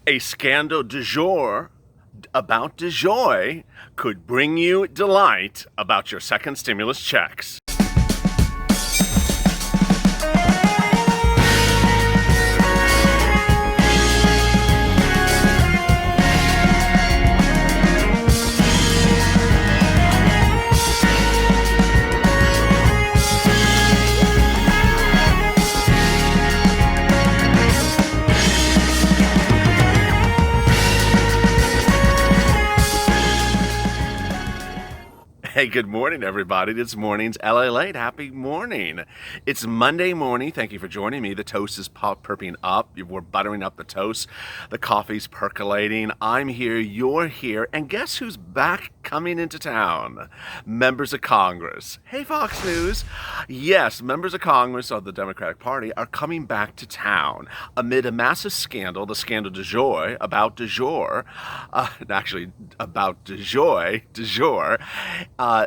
A scandal du jour about DeJoy could bring you delight about your second stimulus checks. Hey, good morning, everybody. This morning's LALATE. Happy morning. It's Monday morning. Thank you for joining me. The toast is perking up. We're buttering up the toast. The coffee's percolating. I'm here. You're here. And guess who's back coming into town? Members of Congress. Hey, Fox News. Yes, members of Congress of the Democratic Party are coming back to town amid a massive scandal, the scandal du jour, about du jour, about DeJoy,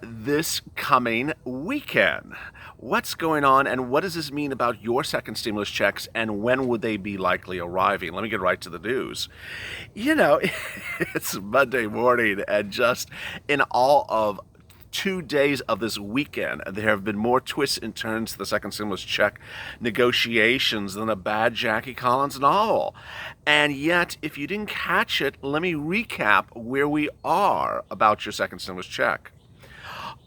this coming weekend. What's going on, and what does this mean about your second stimulus checks, and when would they be likely arriving? Let me get right to the news. You know, it's Monday morning, and just in all of 2 days of this weekend, there have been more twists and turns to the second stimulus check negotiations than a bad Jackie Collins novel. And yet, if you didn't catch it, let me recap where we are about your second stimulus check.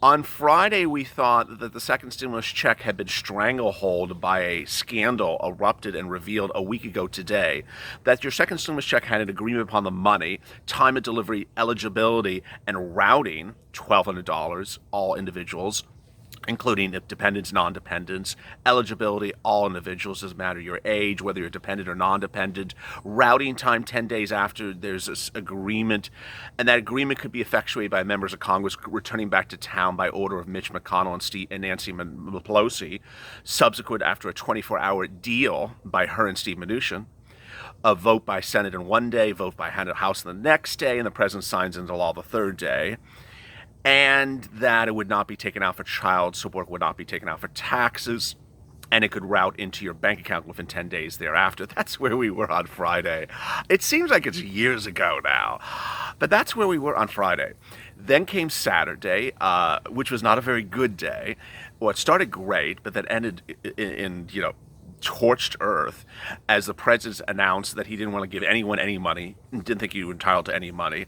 On Friday, we thought that the second stimulus check had been stranglehold by a scandal erupted and revealed a week ago today, that your second stimulus check had an agreement upon the money, time of delivery, eligibility, and routing, $1,200, all individuals, including dependents, non-dependents, eligibility, all individuals, doesn't matter your age, whether you're dependent or non-dependent, routing time 10 days after there's this agreement, and that agreement could be effectuated by members of Congress returning back to town by order of Mitch McConnell and Nancy Pelosi, subsequent after a 24-hour deal by her and Steve Mnuchin. A vote by Senate in one day, vote by House the next day, and the president signs into law the third day. And that it would not be taken out for child support, would not be taken out for taxes, and it could route into your bank account within 10 days thereafter. That's where we were on Friday. It seems like it's years ago now, but that's where we were on Friday. Then came Saturday, which was not a very good day. Well, it started great, but that ended in torched earth as the president announced that he didn't want to give anyone any money, didn't think he was entitled to any money.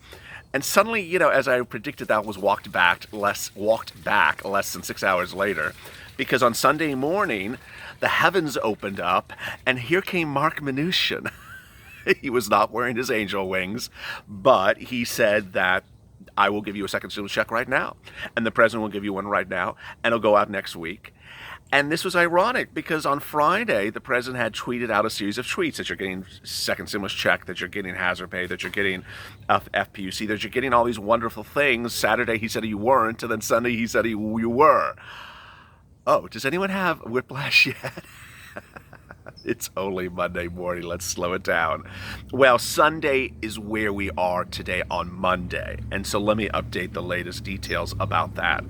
And suddenly, as I predicted, that was walked back less than 6 hours later, because on Sunday morning, the heavens opened up, and here came Mark Mnuchin. He was not wearing his angel wings, but he said that I will give you a second stimulus check right now, and the president will give you one right now, and it'll go out next week. And this was ironic because on Friday, the president had tweeted out a series of tweets that you're getting second stimulus check, that you're getting hazard pay, that you're getting FPUC, that you're getting all these wonderful things. Saturday, he said you weren't, and then Sunday, he said you were. Oh, does anyone have whiplash yet? It's only Monday morning. Let's slow it down. Well, Sunday is where we are today on Monday. And so let me update the latest details about that.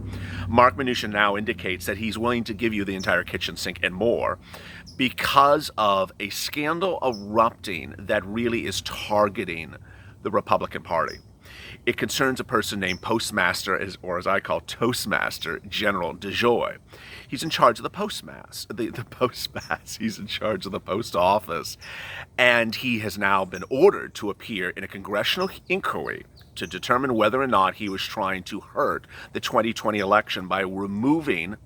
Mark Mnuchin now indicates that he's willing to give you the entire kitchen sink and more because of a scandal erupting that really is targeting the Republican Party. It concerns a person named Postmaster, or as I call Toastmaster, General DeJoy. He's in charge of the Postmaster, he's in charge of the post office, and he has now been ordered to appear in a congressional inquiry to determine whether or not he was trying to hurt the 2020 election by removing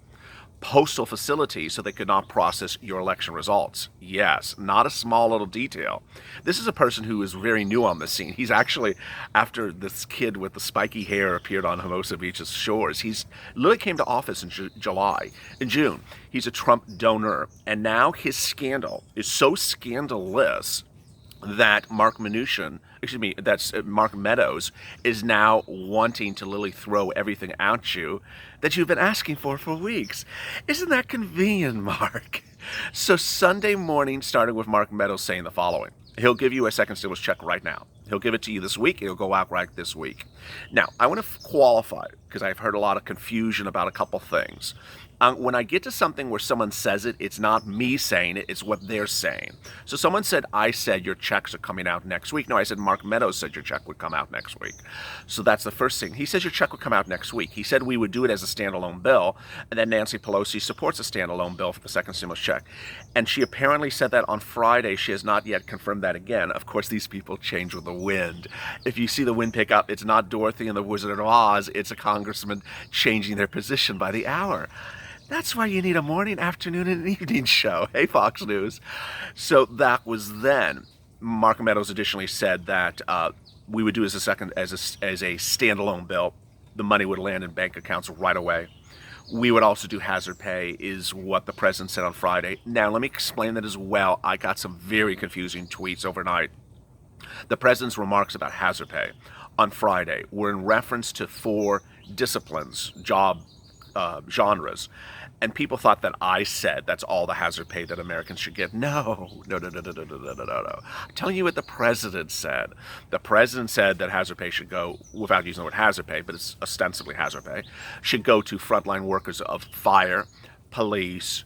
postal facilities so they could not process your election results. Yes, not a small little detail. This is a person who is very new on the scene. He's actually, after this kid with the spiky hair appeared on Hermosa Beach's shores, he's literally came to office in June. He's a Trump donor, and now his scandal is so scandalous that Mark Meadows is now wanting to literally throw everything at you that you've been asking for weeks. Isn't that convenient, Mark? So Sunday morning, starting with Mark Meadows saying the following. He'll give you a second stimulus check right now. He'll give it to you this week. It'll go out right this week. Now, I want to qualify, because I've heard a lot of confusion about a couple things. When I get to something where someone says it, it's not me saying it, it's what they're saying. So someone said, I said your checks are coming out next week. No, I said Mark Meadows said your check would come out next week. So that's the first thing. He says your check would come out next week. He said we would do it as a standalone bill, and then Nancy Pelosi supports a standalone bill for the second stimulus check. And she apparently said that on Friday. She has not yet confirmed that again. Of course, these people change with the wind. If you see the wind pick up, it's not Dorothy and the Wizard of Oz. It's a congressman changing their position by the hour. That's why you need a morning, afternoon, and an evening show. Hey, Fox News. So that was then. Mark Meadows additionally said that we would do as a standalone bill. The money would land in bank accounts right away. We would also do hazard pay, is what the president said on Friday. Now, let me explain that as well. I got some very confusing tweets overnight. The president's remarks about hazard pay on Friday were in reference to 4 disciplines, job genres. And people thought that I said that's all the hazard pay that Americans should get. No. I'm telling you what the president said. The president said that hazard pay should go, without using the word hazard pay, but it's ostensibly hazard pay, should go to frontline workers of fire, police,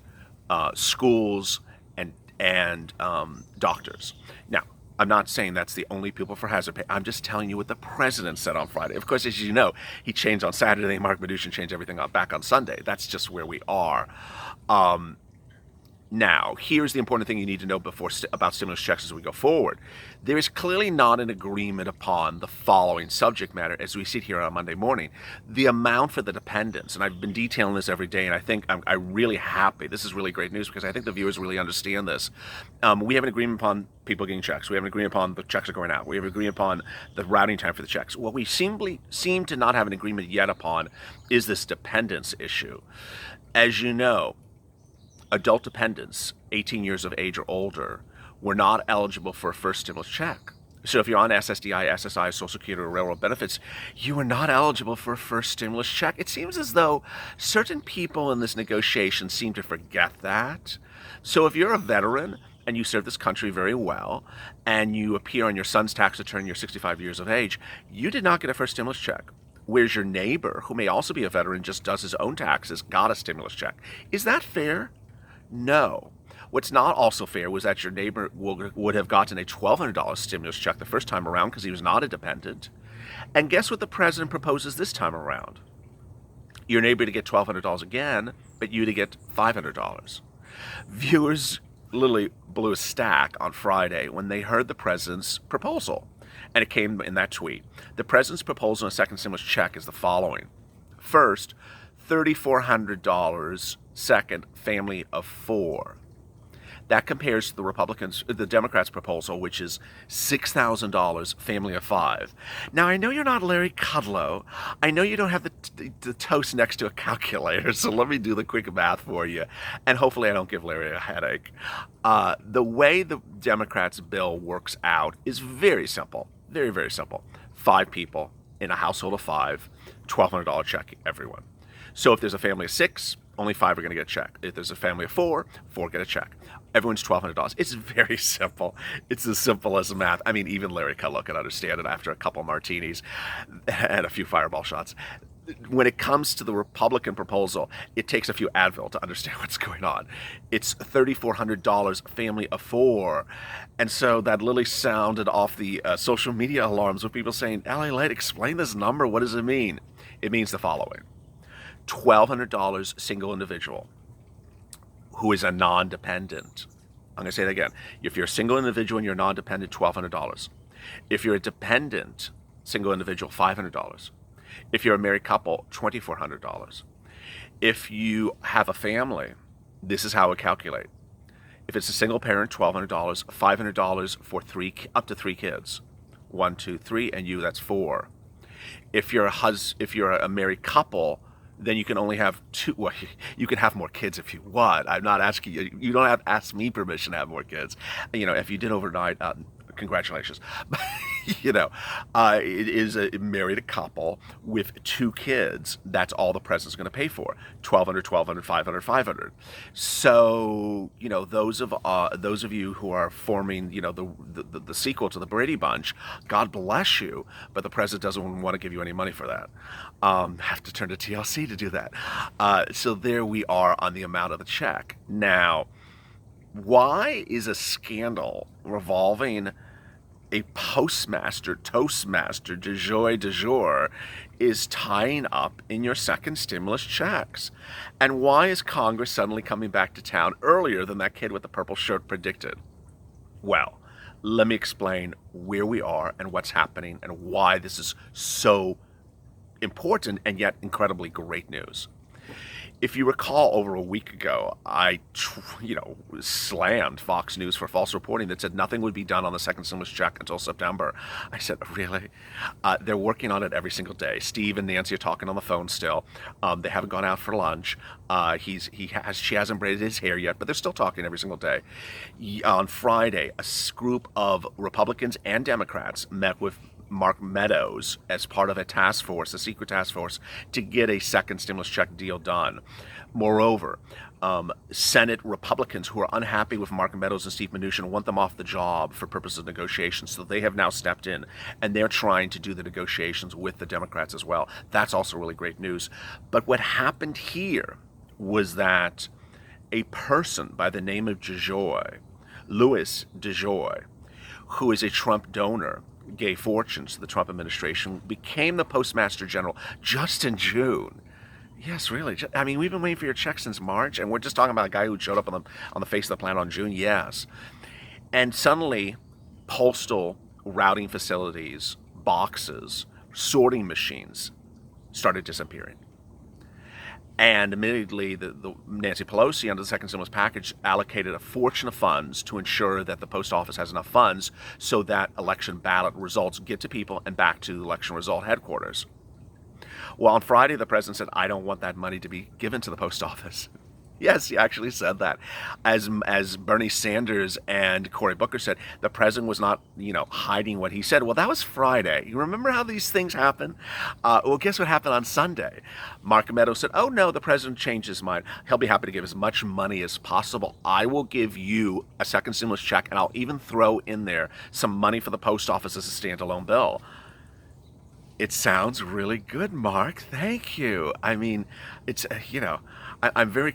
schools, and doctors. Now, I'm not saying that's the only people for hazard pay. I'm just telling you what the president said on Friday. Of course, as you know, he changed on Saturday. Mark Mnuchin changed everything back on Sunday. That's just where we are. Now, here's the important thing you need to know about stimulus checks as we go forward. There is clearly not an agreement upon the following subject matter as we sit here on Monday morning. The amount for the dependents, and I've been detailing this every day, and I think I'm really happy. This is really great news because I think the viewers really understand this. We have an agreement upon people getting checks. We have an agreement upon the checks are going out. We have an agreement upon the routing time for the checks. What we seem to not have an agreement yet upon is this dependence issue. As you know, adult dependents, 18 years of age or older, were not eligible for a first stimulus check. So if you're on SSDI, SSI, Social Security, or railroad benefits, you are not eligible for a first stimulus check. It seems as though certain people in this negotiation seem to forget that. So if you're a veteran and you serve this country very well, and you appear on your son's tax return, you're 65 years of age, you did not get a first stimulus check. Whereas your neighbor, who may also be a veteran, just does his own taxes, got a stimulus check. Is that fair? No. What's not also fair was that your neighbor would have gotten a $1,200 stimulus check the first time around because he was not a dependent. And guess what the president proposes this time around? Your neighbor to get $1,200 again, but you to get $500. Viewers literally blew a stack on Friday when they heard the president's proposal. And it came in that tweet. The president's proposal on a second stimulus check is the following. First, $3,400, second, family of 4. That compares to the Democrats' proposal, which is $6,000, family of 5. Now, I know you're not Larry Kudlow. I know you don't have the toast next to a calculator, so let me do the quick math for you, and hopefully I don't give Larry a headache. The way the Democrats' bill works out is very simple, very, very simple. 5 people in a household of 5, $1,200 check, everyone. So if there's a family of 6, only 5 are going to get a check. If there's a family of 4, 4 get a check. Everyone's $1,200. It's very simple. It's as simple as math. I mean, even Larry Kudlow can understand it after a couple martinis and a few fireball shots. When it comes to the Republican proposal, it takes a few Advil to understand what's going on. It's $3,400, family of 4. And so that literally sounded off the social media alarms with people saying, LALATE, explain this number. What does it mean? It means the following. $1,200 single individual who is a non-dependent. I'm going to say that again. If you're a single individual and you're non-dependent, $1,200. If you're a dependent single individual, $500. If you're a married couple, $2,400. If you have a family, this is how it calculates. If it's a single parent, $1,200, $500 for up to 3 kids. 1, 2, 3, and you, that's 4. If you're a married couple, then you can only have 2. Well, you can have more kids if you want. I'm not asking you. You don't have to ask me permission to have more kids. You know, if you did overnight, congratulations. you know, it is married a couple with 2 kids. That's all the president's going to pay for. 1,200, 1,200, 500, 500. So, those of you who are forming, the sequel to the Brady Bunch, God bless you, but the president doesn't want to give you any money for that. Have to turn to TLC to do that. So there we are on the amount of the check. Now, why is a scandal revolving a Toastmaster DeJoy de jour is tying up in your second stimulus checks? And why is Congress suddenly coming back to town earlier than that kid with the purple shirt predicted? Well, let me explain where we are and what's happening and why this is so important and yet incredibly great news. If you recall, over a week ago, I, slammed Fox News for false reporting that said nothing would be done on the second stimulus check until September. I said, really? They're working on it every single day. Steve and Nancy are talking on the phone still. They haven't gone out for lunch. She hasn't braided his hair yet, but they're still talking every single day. On Friday, a group of Republicans and Democrats met with Mark Meadows as part of a task force, a secret task force, to get a second stimulus check deal done. Moreover, Senate Republicans who are unhappy with Mark Meadows and Steve Mnuchin want them off the job for purposes of negotiations, so they have now stepped in, and they're trying to do the negotiations with the Democrats as well. That's also really great news. But what happened here was that a person by the name of DeJoy, Louis DeJoy, who is a Trump donor, gave fortunes to the Trump administration, became the Postmaster General just in June. Yes, really. I mean, we've been waiting for your check since March, and we're just talking about a guy who showed up on the face of the planet on June. Yes. And suddenly, postal routing facilities, boxes, sorting machines started disappearing. And immediately, the Nancy Pelosi, under the second stimulus package, allocated a fortune of funds to ensure that the post office has enough funds so that election ballot results get to people and back to the election result headquarters. Well, on Friday, the president said, I don't want that money to be given to the post office. Yes, he actually said that. As Bernie Sanders and Cory Booker said, the president was not, hiding what he said. Well, that was Friday. You remember how these things happen? Well, guess what happened on Sunday? Mark Meadows said, oh, no, the president changed his mind. He'll be happy to give as much money as possible. I will give you a second stimulus check, and I'll even throw in there some money for the post office as a standalone bill. It sounds really good, Mark. Thank you. I mean, it's I'm very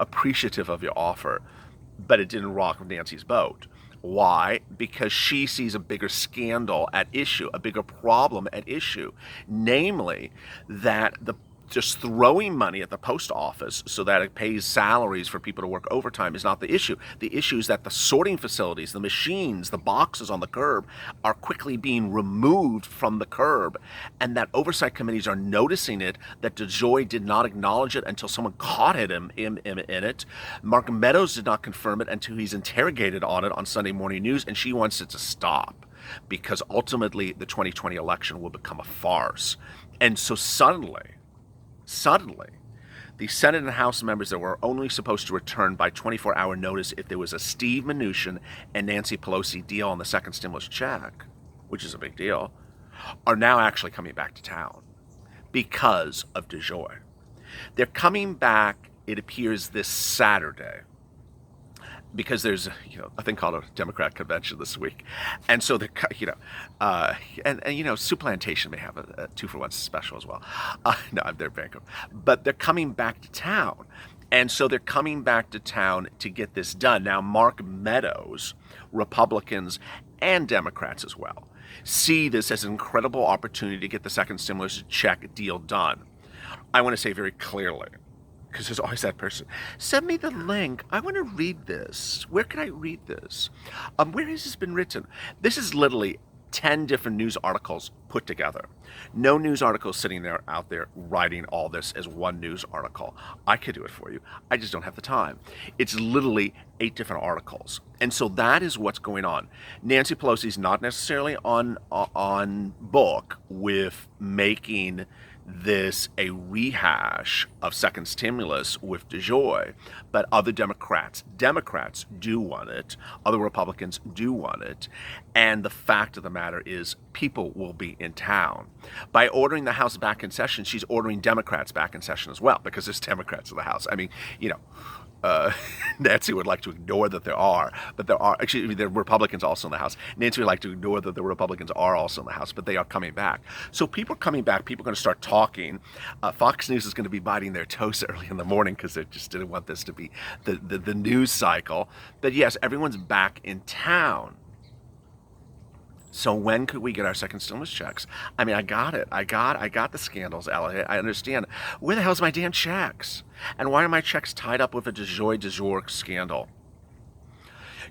appreciative of your offer, but it didn't rock Nancy's boat. Why? Because she sees a bigger scandal at issue, a bigger problem at issue, namely that just throwing money at the post office so that it pays salaries for people to work overtime is not the issue. The issue is that the sorting facilities, the machines, the boxes on the curb are quickly being removed from the curb, and that oversight committees are noticing it, that DeJoy did not acknowledge it until someone caught him in it. Mark Meadows did not confirm it until he's interrogated on it on Sunday Morning News, and she wants it to stop because ultimately the 2020 election will become a farce. And so suddenly, the Senate and House members that were only supposed to return by 24-hour notice if there was a Steve Mnuchin and Nancy Pelosi deal on the second stimulus check, which is a big deal, are now actually coming back to town because of DeJoy. They're coming back, it appears, this Saturday, because there's a thing called a Democrat convention this week, and so they're Soup Plantation may have a 2-for-1 special as well. No, they're bankrupt, but they're coming back to town, and so they're coming back to town to get this done. Now, Mark Meadows, Republicans and Democrats as well, see this as an incredible opportunity to get the second stimulus check deal done. I want to say very clearly, because there's always that person, send me the link. I want to read this. Where can I read this? Where has this been written? This is literally 10 different news articles put together. No news article sitting there out there writing all this as one news article. I could do it for you. I just don't have the time. It's literally 8 different articles. And so that is what's going on. Nancy Pelosi's not necessarily on book with making this a rehash of second stimulus with DeJoy, but other Democrats do want it, other Republicans do want it, and the fact of the matter is people will be in town. By ordering the House back in session, she's ordering Democrats back in session as well, because there's Democrats in the House. I mean, Nancy would like to ignore that there are, but there are, actually, there are Republicans also in the House. Nancy would like to ignore that the Republicans are also in the House, but they are coming back. So people are coming back, people are going to start talking. Fox News is going to be biting their toast early in the morning because they just didn't want this to be the news cycle. But yes, everyone's back in town. So when could we get our second stimulus checks? I mean, I got it. I got the scandals, LATE. I understand. Where the hell's my damn checks? And why are my checks tied up with a DeJoy scandal?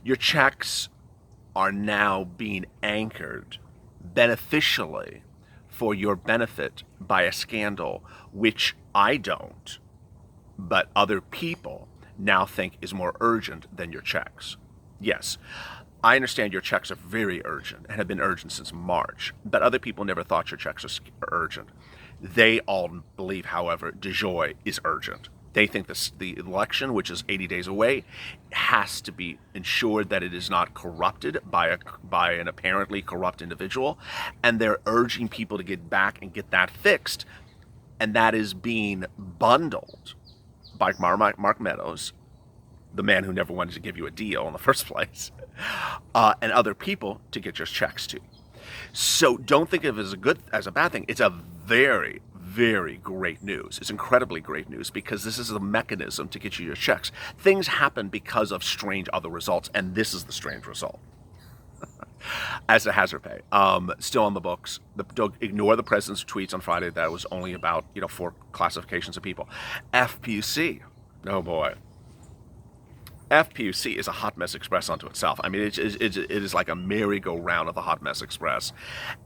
Your checks are now being anchored beneficially for your benefit by a scandal, which I don't, but other people now think is more urgent than your checks. Yes. I understand your checks are very urgent and have been urgent since March, but other people never thought your checks are urgent. They all believe, however, DeJoy is urgent. They think the election, which is 80 days away, has to be ensured that it is not corrupted by an apparently corrupt individual, and they're urging people to get back and get that fixed, and that is being bundled by Mark Meadows, the man who never wanted to give you a deal in the first place, and other people to get your checks to. So don't think of it as a bad thing. It's a very, very great news. It's incredibly great news because this is the mechanism to get you your checks. Things happen because of strange other results, and this is the strange result. As a hazard pay, still on the books. Don't ignore the president's tweets on Friday that it was only about 4 classifications of people. FPUC, oh boy. FPUC is a hot mess express unto itself. I mean, it is like a merry-go-round of the hot mess express.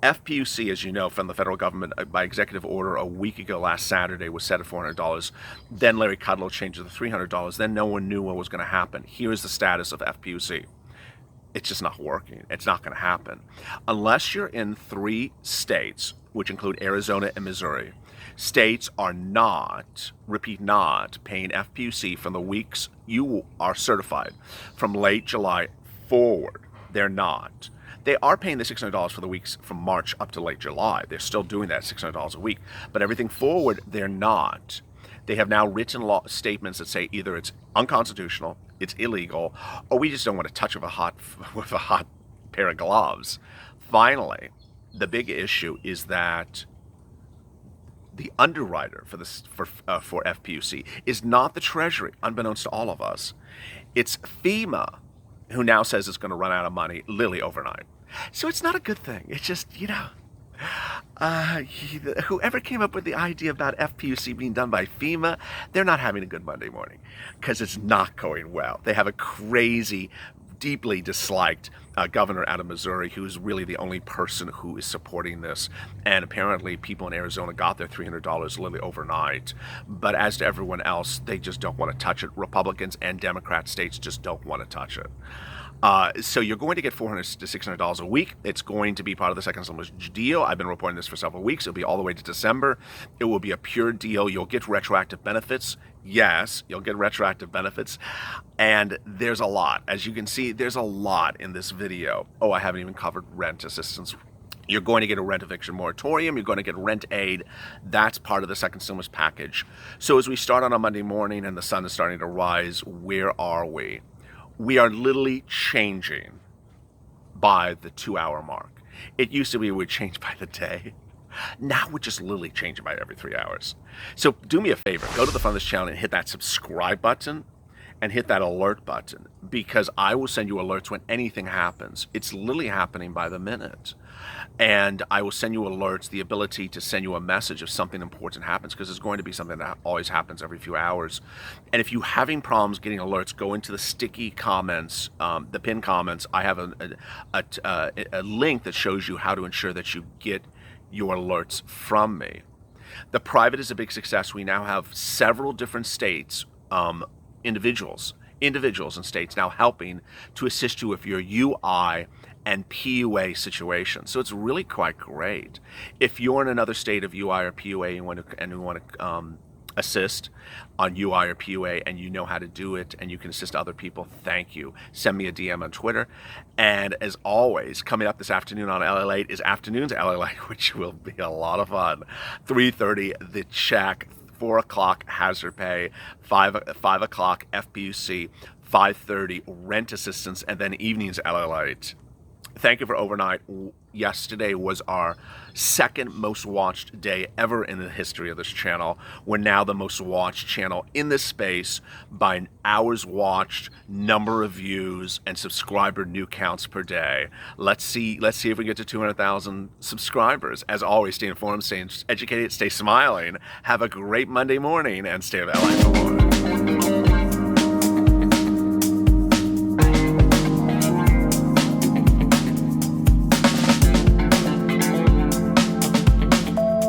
FPUC, as you know, from the federal government by executive order a week ago last Saturday was set at $400. Then Larry Kudlow changed it to $300. Then no one knew what was going to happen. Here's the status of FPUC. It's just not working. It's not going to happen. Unless you're in 3 states, which include Arizona and Missouri, states are not, repeat, not paying FPUC from the weeks you are certified from late July forward. They're not. They are paying the $600 for the weeks from March up to late July. They're still doing that $600 a week. But everything forward, they're not. They have now written law statements that say either it's unconstitutional, it's illegal, or we just don't want to touch with a hot pair of gloves. Finally, the big issue is that the underwriter for FPUC is not the Treasury, unbeknownst to all of us. It's FEMA, who now says it's going to run out of money literally overnight. So it's not a good thing. It's just, whoever came up with the idea about FPUC being done by FEMA, they're not having a good Monday morning because it's not going well. They have a crazy, deeply disliked governor out of Missouri who's really the only person who is supporting this. And apparently people in Arizona got their $300 literally overnight. But as to everyone else, they just don't want to touch it. Republicans and Democrat states just don't want to touch it. So you're going to get $400 to $600 a week. It's going to be part of the second stimulus deal. I've been reporting this for several weeks. It'll be all the way to December. It will be a pure deal. You'll get retroactive benefits. Yes, you'll get retroactive benefits. And there's a lot. As you can see, there's a lot in this video. Oh, I haven't even covered rent assistance. You're going to get a rent eviction moratorium. You're going to get rent aid. That's part of the second stimulus package. So as we start on a Monday morning and the sun is starting to rise, where are we? We are literally changing by the 2-hour mark. It used to be we would change by the day. Now we're just literally changing by every 3 hours. So do me a favor, go to the front of this channel and hit that subscribe button and hit that alert button, because I will send you alerts when anything happens. It's literally happening by the minute. And I will send you alerts, the ability to send you a message if something important happens, because it's going to be something that always happens every few hours. And if you're having problems getting alerts, go into the sticky comments, the pinned comments. I have a link that shows you how to ensure that you get your alerts from me. The private is a big success. We now have several different states, individuals in states now helping to assist you with your UI and PUA situations. So it's really quite great. If you're in another state of UI or PUA and you want to assist on UI or PUA and you know how to do it and you can assist other people, thank you. Send me a DM on Twitter. And as always, coming up this afternoon on LALATE is Afternoons LALATE, which will be a lot of fun. 3:30, The Check. 4 o'clock, Hazard Pay. 5 o'clock, FPUC. 5:30, Rent Assistance. And then evenings LALATE. Thank you for overnight. Yesterday was our second most watched day ever in the history of this channel. We're now the most watched channel in this space by hours watched, number of views, and subscriber new counts per day. Let's see if we get to 200,000 subscribers. As always, stay informed, stay educated, stay smiling. Have a great Monday morning, and stay of LA for more.